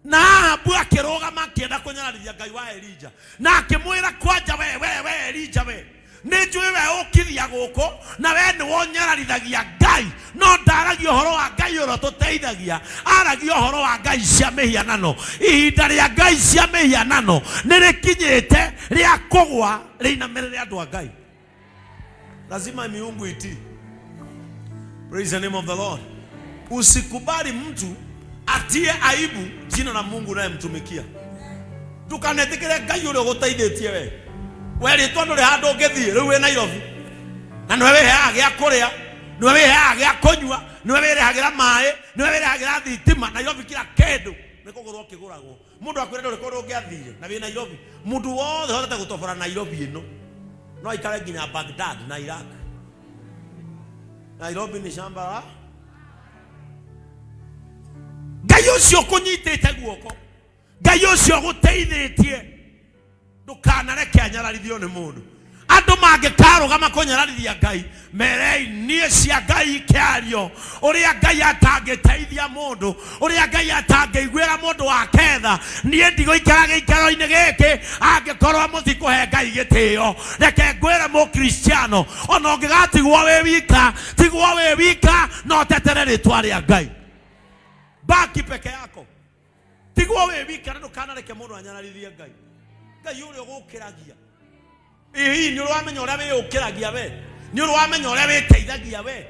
na Ahabu akirogama akienda kunyararithia Ngai wa Elija, na akimwira kwanja we Elija we ninjui we ukithia guku na we ni wonyararithagia Ngai, no ndaragia uhoro wa Ngai uro tuteithagia, aragia uhoro wa Ngai cia mihianano. Ihinda ria Ngai cia mihianano nirikinyite ria kugwa rinamirire andu a Ngai. Lazima miungu iti. Praise the name of the Lord. Usikubali mtu atie aibu jina la Mungu unayemtumikia. Tukanetikire Ngai ule guteithĩtie we. Weri tondo le hando ngethie riu we Nairobi. Na no we heaga gya kuria, no we heaga gya kunywa, no we heagira mai, no we heagira thitima. Nairobi kila kindu nikugurwo kiguragwo. Mundu akwire ndo rikorwo ngiathire na we Nairobi. Mundu wothe hotete gutobora Nairobi ino. No ikare nginya Baghdad na Iraq. Nairobi ni shamba la Ngai ucio kunyitite guoko. Ngai ucio guteithĩtie. Ndukanareke anyararithio ni mundu. Andu mangĩkarũgama kũnyararithia Ngai, merei nie cia Ngai kĩario. Ũrĩa Ngai atangĩteithia mundu, ũrĩa Ngai atangĩiguĩra mundu wa ketha, nie ndigũikara gĩikaro-inĩ gĩkĩ angĩkorwo mũtikũhe Ngai gĩtĩo. Reke ngwĩre mũkristiano, ona ũngĩgatigwo wĩ wika, tigwo wĩ wika, no tetere rĩtwa rĩa Ngai. Baki peke yako. Tigwo wĩ wika na ndukanareke mundu anyararithie Ngai. Ngai ule gukiragia. Ihi ni uramenya uria we ukiragia we. Ni uramenya uria we teithagia we.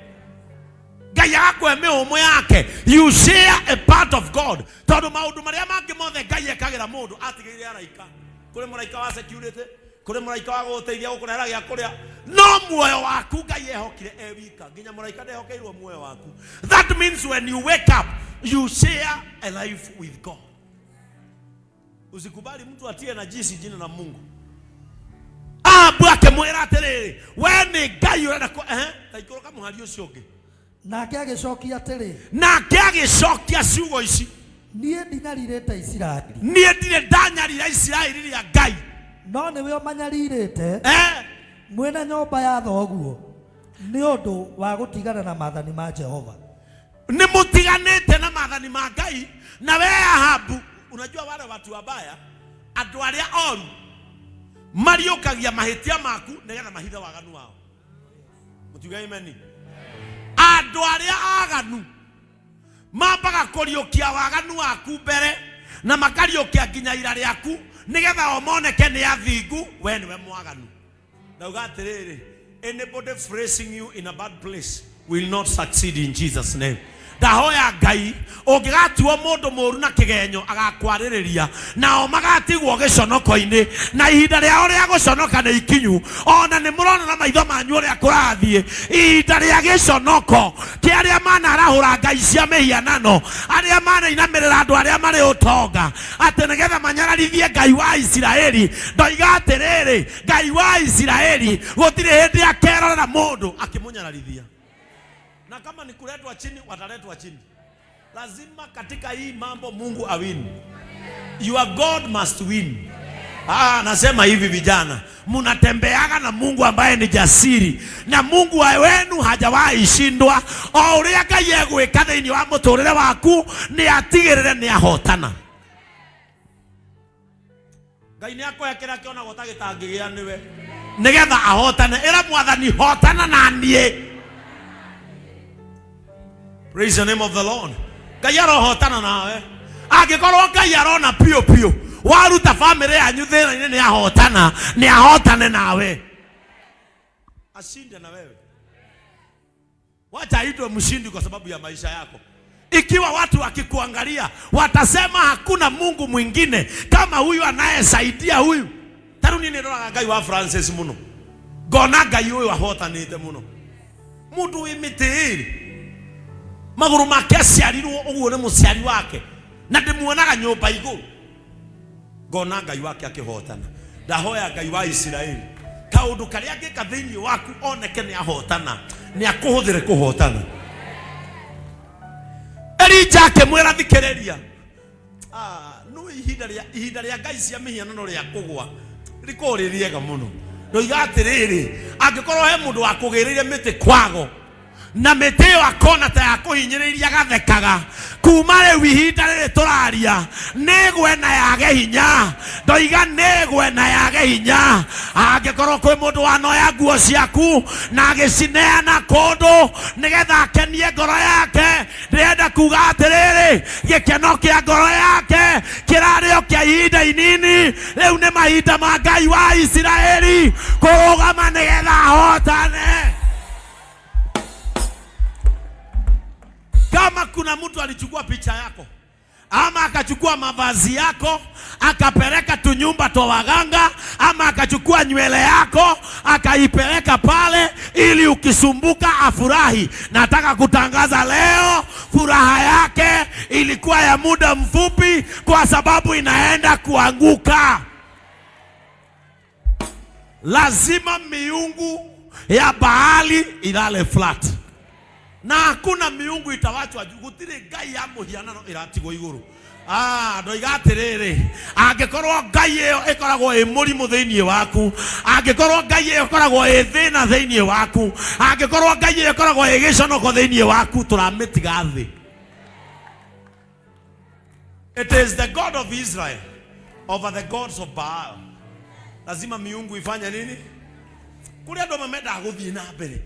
Ngai akwe mĩhũmũ yake. You share a part of God. Tondu maundu maria mangi mothe Ngai ekagira mundu atigirire araika. Kuri mũraika wa security, kuri mũraika wa guteithia gukurehera gya kuria. No muoyo waku Ngai ehokire wika. Nginya mũraika ndehokeirwo muoyo waku. That means when you wake up, you share a life with God. Usikubali mtu atie najisi jina la Mungu. Ahabu akimwira atiriri, we ni Ngai urenda ko taikoroka muhari ucio ungi. Nake agicokia atiri, nake agicokia ciugo ici, nie ndinyaririte Isiraeli. Nie ndire ndanyarira Isiraeli ria Ngai. No niwe omanyaririte mwena nyomba ya thoguo ni undu wa gutigana na maathani ma Jehova. Ni mutiganite na maathani ma Ngai. Na we Ahabu, unajua wale watu wabaya, andu aria oru mariokagia mahitia maku negetha mahitha waganu wao. Mutiga imeni. Andu aria aganu mambaga kuriokia waganu waku mbere na makariokia nginya ira riaku negetha omoneke ni athingu, we niwe mwaganu. Na ugatiriri, anybody phrasing you in a bad place will not succeed in Jesus' name. Ndahoya Ngai ungigatuo mundu muru na kigenyo agakwaririria nao magatigwo giconoko-ini na ihinda riao ria guconoka ni ikinyu. Ona ni murona na maitho manyu ria kurathie ihinda ria giconoko kia aria manarahura ngai cia mihianano, aria manainamirira andu aria mari utonga ati nigetha manyararithie Ngai wa Isiraeli. Ndoiga atiriri, Ngai wa Isiraeli gutiri hindi akerorera mundu akimunyararithia. Na kama ni kuletwa chini, wataletwa chini. Lazima katika hii mambo Mungu awin. Your God must win. Nasema hivi vijana, munatembeaga na Mungu ambaye ni jasiri. Na Mungu wenu hajawahi shindwa. O uria Ngai egwika thiini wa muturire waku ni atigirire ni ahotana. Ngai ni akwekera kiona gutagitangigia niwe nigetha ahotane. Ira mwathani hotana na nie. Praise the name of the Lord. Ngai arohotana nawe. Angikorwo Ngai arona pio pio waruta family yanyu thina ni ahotana, ni ahotane nawe. Ashinde na wewe. Wacha aitwe mshindi kwa sababu ya maisha yako. Ikiwa watu wakikuangalia watasema hakuna Mungu mwingine kama huyu anayesaidia huyu. Taruni ni roga Ngai wa Francis muno. Gona Ngai huyu ahotanite muno. Mundu imitiri. Maguru make aciarirwo uguo ni muciari wake na ndimuonaga nyumba iguru. Ngona Ngai wake akihotana. Ndahoya Ngai wa Isiraeli kaundu karia ngika thiini waku oneke ni ahotana, ni akuhuthire kuhotana. Elija akimwira thikiriria, no ihinda ria Ngai cia mihianano ria kugwa rikori riega muno. Ndoiga atiriri, angikorwo he mundu wa kugiriria miti kwago na meteo akona ta yakuhinyiriria gathekaga kuma le ihinda riri turaria ndaria negwe na yage hinya ndoiga negwe na yage hinya angikorwo kwi mundu wanoya nguo ciaku na agicineana kundu nigetha akenie ngoro yake ndirenda kuga atiriri gikeno kia ngoro yake kirario kia ihinda inini riu ni mahinda ma Ngai wa Israeli kurugama nigetha ahotane. Kama kuna mtu alichukua picha yako ama akachukua mavazi yako akapeleka tu nyumba twa waganga, ama akachukua nywele yako akaipeleka pale ili ukisumbuka afurahi, nataka kutangaza leo furaha yake ilikuwa ya muda mfupi, kwa sababu inaenda kuanguka. Lazima miungu ya Baali ilale flat, na hakuna miungu itawachwa juu. Gutire Ngai ya muhianano iratigwo iguru. Ndoiga atiriri, angikorwo Ngai iyo ikoragwo i murimu thiini waku, angikorwo Ngai iyo ikoragwo i thina thiini waku, angikorwo Ngai iyo ikoragwo i giconoko thiini waku, turamitiga thi. It is the God of Israel over the gods of Baal. Lazima miungu ifanye nini? Kuri andu mamenda guthii na mbere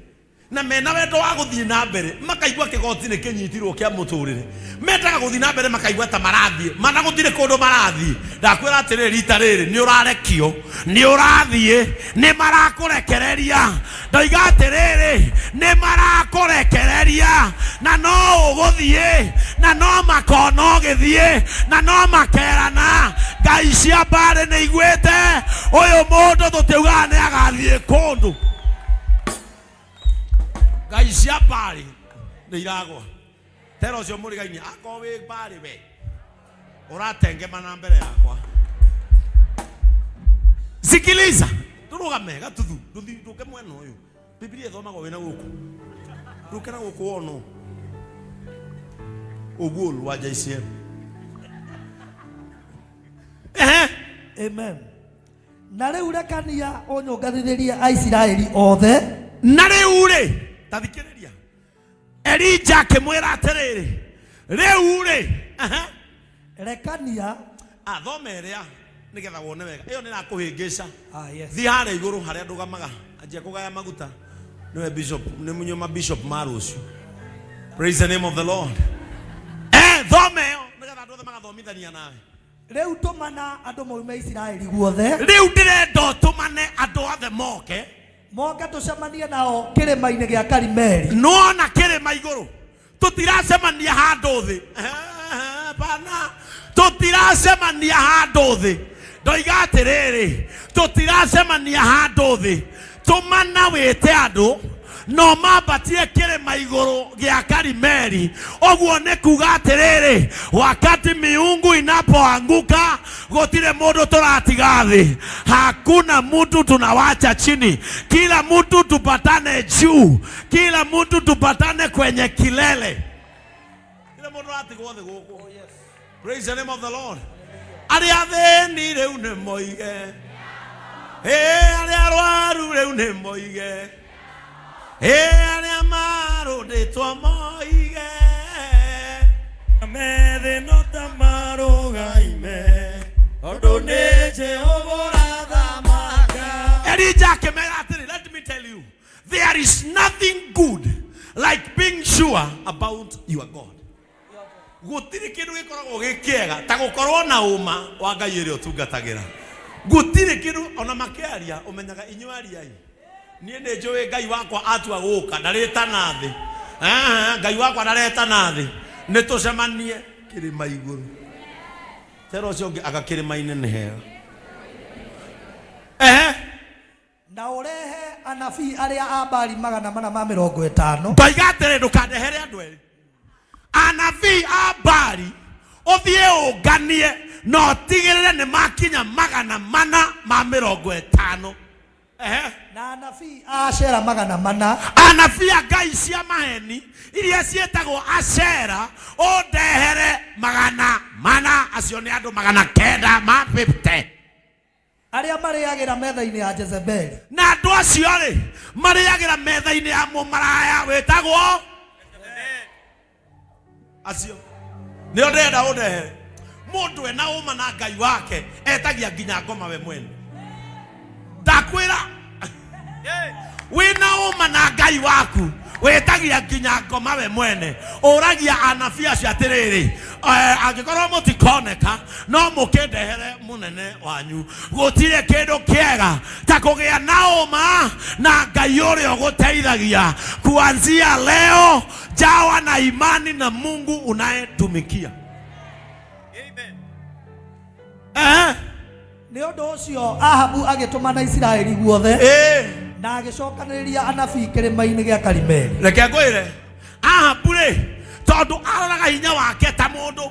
na mena wendo wa guthii na mbere, makaigua kigoti ni kinyitirwo kia muturire, mendaga guthii na mbere makaigua ta marathie mana gutire kundu marathie. Ndakwira atiriri rita riri ni urarekio, ni urathie, ni marakurekereria. Ndoiga atiriri ni marakurekereria, na no uguthie, na no makona ugithie, na no makerana. Ngai cia Baali ni igwete uyu mundu tutiuga ni agathie kundu. Ngai cia Baali ni iragwa. Tera ucio murigaini akwa wi Baali we uratengemana mbere yakwa. Sikiliza, turugame gatuthu nduke mwena uyu. Biblia ithomagwo wina guku, nduke na guku wono ogulu wa JCM. Amen. Na riu rekania unyungathiririe Aisiraeli othe. Na riu ri tathikiriria Elija akimwira atiriri riu ri rekania athomeria nigetha wone wega iyo nirakuhingica. Yes. Thi haria iguru haria ndugamaga anjia kugaya maguta niwe bishop ni munyoma bishop marucio. Praise the name of the Lord. Thomeo nigetha ndothe magathomithania nawe. Riu tumana andu moime Israeli guothe. Riu ndirenda tumane andu othe moke tucemanie nao kirima-ini gia Karimeli. Nona kirima iguru tutiracemania handu thi bana, tutiracemania handu thi. Ndoiga atiriri tutiracemania handu thi, tumana wite andu no mabatie kirima iguru gia Karimeli. Oguo ni kuga atiriri wakati miungu inapoanguka gutire mundu turatiga thi, hakuna mtu tunawacha chini, kila mtu tupatane juu, kila mtu tupatane kwenye kilele. Kila mtu atigwo thi guku. Praise the name of the Lord. Aria theni riu ni moige, aria arwaru riu ni moige, aria maruditwo moige, methe no tamarugaime ondu ni Jehova rathamaka. Elija akimera atiri, let me tell you, there is nothing good like being sure about your God. Gutiri kindu gikoragwo gikiega ta gukorwo na uma wa Ngai iri utungatagira. Gutiri kindu ona makiaria umenyaga inyuaria nie ni njui Ngai wakwa atua guka ndareta nathi. Ngai wakwa ndareta nathi, ni tucemanie kirima iguru. Tero ucio ungi agakirima-ini ni hega. Na urehe anabii aria a Baali 450. Ndoiga atiri ndukandehere andu eri anabii a Baali uthie unganie no tigirire ni makinya 450. Na anabii a Ashera 400. Anabii a ngai cia maheni iria cietagwo Ashera undehere 400. Acio ni andu 950 aria mariagira metha-ini ya Jezebeli. Na andu acio ri mariagira metha-ini ya mumaraya wetagwo acio nio ndenda undehere mundu ena uma na Ngai wake etagia nginya ngoma we mwene. Ndakwira wina uma na Ngai waku wetagia nginya ngoma we mwene. Uragia anabii acio atiriri angikorwo mutikoneka no mukindehere munene wanyu. Gutire kindu kiega ta kugia na uma na Ngai uria uguteithagia. Kuanzia leo jawa na imani na Mungu unayetumikia. Amen. Ni undu ucio Ahabu agitumana Israeli guothe na agicokaniriria anabii kirima-ini gia Karimeli. Reke ngwire Ahabu ri tondu aroraga hinya wake ta mundu,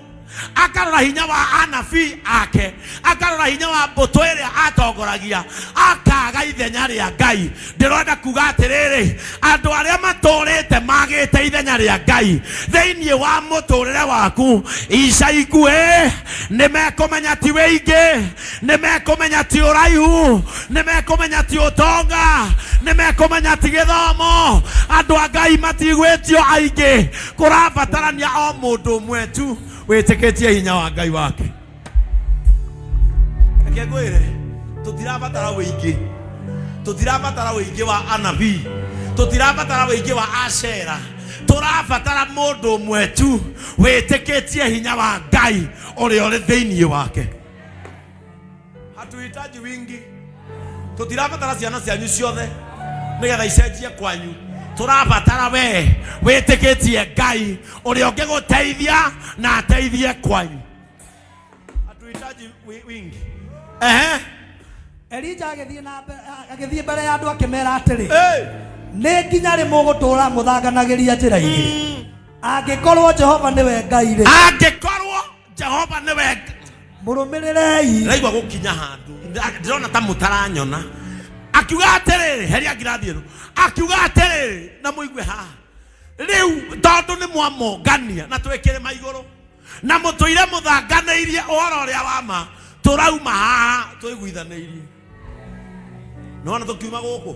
akarora hinya wa anabii ake, akarora hinya wa mbutu iria atongoragia, akaga ithenya ria Ngai. Ndirenda kuga atiriri andu aria maturite magite ithenya ria Ngai thiini wa muturire waku ica ikuhi nimekumenya ti wingi, nimekumenya ti uraihu, nimekumenya ti utonga, nimekumenya ti githomo. Andu a Ngai matigwitio aingi, kurabatarania o mundu umwe tu witikitie hinya wa Ngai wake. Reke ngwire tutirabatara wingi, tutirabatara wingi wa anabii, tutirabatara wingi wa Ashera. Turabatara mundu umwe tu witikitie hinya wa Ngai uria uri thiini wake. Hatuhitaji wingi, tutirabatara ciana cianyu ciothe nigetha icenjie kwanyu. Turabatara we witikitie Ngai uria ungiguteithia na ateithie kwanyu. Hatuhitaji wingi. Elija agithie mbere ya andu akimera atiri ni nginya ri mugutura muthanganagiria njira-ini angikorwo Jehova niwe Ngai ri, angikorwo Jehova niwe murumirirei. Raigwa gukinya handu ndirona ta mutaranyona akiuga atiriri heria ngirathi ino akiuga atiriri na muigwe ha riu tondu ni mwamongania na twikire maiguru na mutuire muthanganeirie uhoro uria wama turauma haha twiguithaneirie. Nona tukiuma guku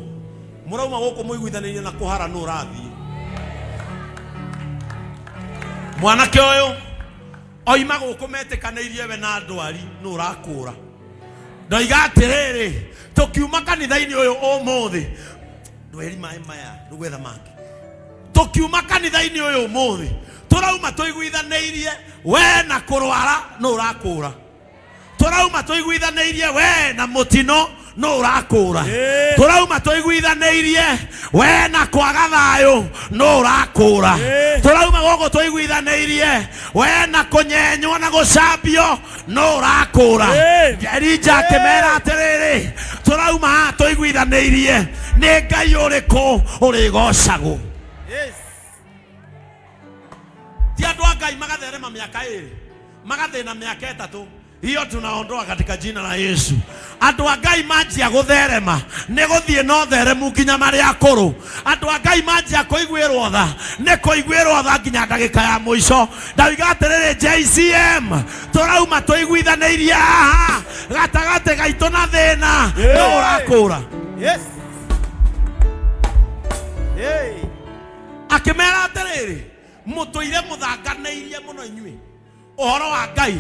murauma guku muiguithaneirie na kuhara no rathie mwanake uyu oima guku metikaneirie we na ndwari no rakura. Ndoiga atiriri tukiuma kanitha-ini uyu umuthi ndweri mai maya ndugwetha maki tukiuma kanitha-ini uyu umuthi turauma tuiguithaneirie we na kurwara no urakura. Turauma tuiguithaneirie we na mutino no urakura. Turauma tuiguithaneirie we na kwaga thayu no urakura. Turauma gogo tuiguithaneirie we na kunyenywo na gucambio no urakura. Elija akimera atiriri turauma tuiguithaneirie ni Ngai uriku urigocagwo. Ti andu a Ngai magatherema miaka iri magathina miaka itatu, hiyo tunaondoa katika jina la Yesu. Andu a Ngai manjia gutherema ni guthie no theremu nginya mari akuru. Andu a Ngai manjia kuiguirwo tha ni kuiguirwo tha nginya ndagika ya muico. Ndawiga atiriri JCM turauma tuiguithaneirie haha gatagate gaitu na thina no urakura. Yes. Akimera atiriri mutuire muthanganeirie muno inyui uhoro wa Ngai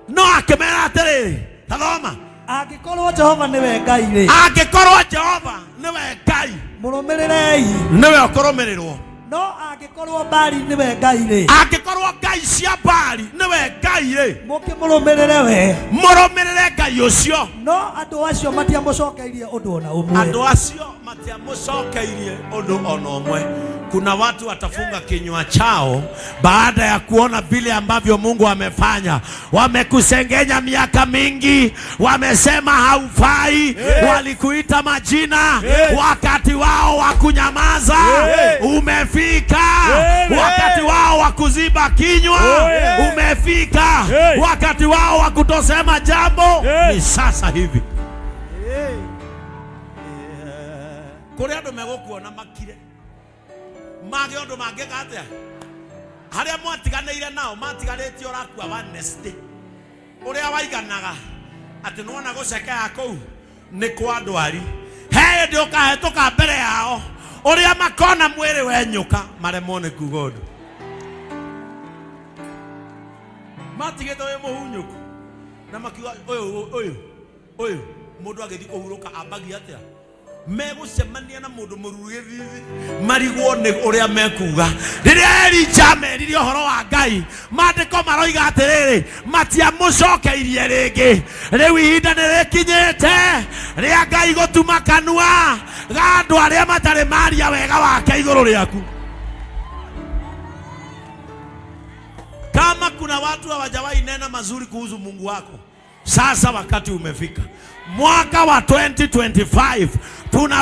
no akimera atiriri tathoma angikorwo Jehova niwe Ngai ri, angikorwo Jehova niwe Ngai murumirirei niwe ukurumirirwo. No angikorwo Baali niwe Ngai ri, angikorwo Ngai cia Baali niwe Ngai ri, mukimurumirire we murumirire Ngai ucio. No andu acio matiamucokeirie undu ona umwe, Andu acio matiamucokeirie undu ona umwe. Kuna watu watafunga kinywa chao baada ya kuona vile ambavyo Mungu amefanya. Wamekusengenya miaka mingi, wamesema haufai, walikuita majina, wakati wao wa kunyamaza umefika, wakati wao wa kuziba kinywa umefika, wakati wao wa kutosema jambo ni sasa hivi. Kuri andu megukuona makire mage undu mangeka atia haria mwatiganeire nao matigaretio rakua Wednesday uria waiganaga ati nona guceka kou ni kwa ndwari he ndio kahetoka mbere yao uria makona mwiri wenyuka maremo ni kugodo matigete we muhunyuku na makiwa oyo mundu agethi kuhuruka ambagi atia megucemania na mundu murugithithi marigwo ni uria mekuga riria Elija meririe horo wa Ngai mandiko maroiga atiriri matiamucokeirie ringi riu ihinda nirikinyite ria Ngai gutuma kanua ga andu aria matari maria wega wake iguru riaku. Kama kuna watu hawajawahi nena mazuri kuhusu Mungu wako, sasa wakati umefika. Mwaka wa 2025 tuna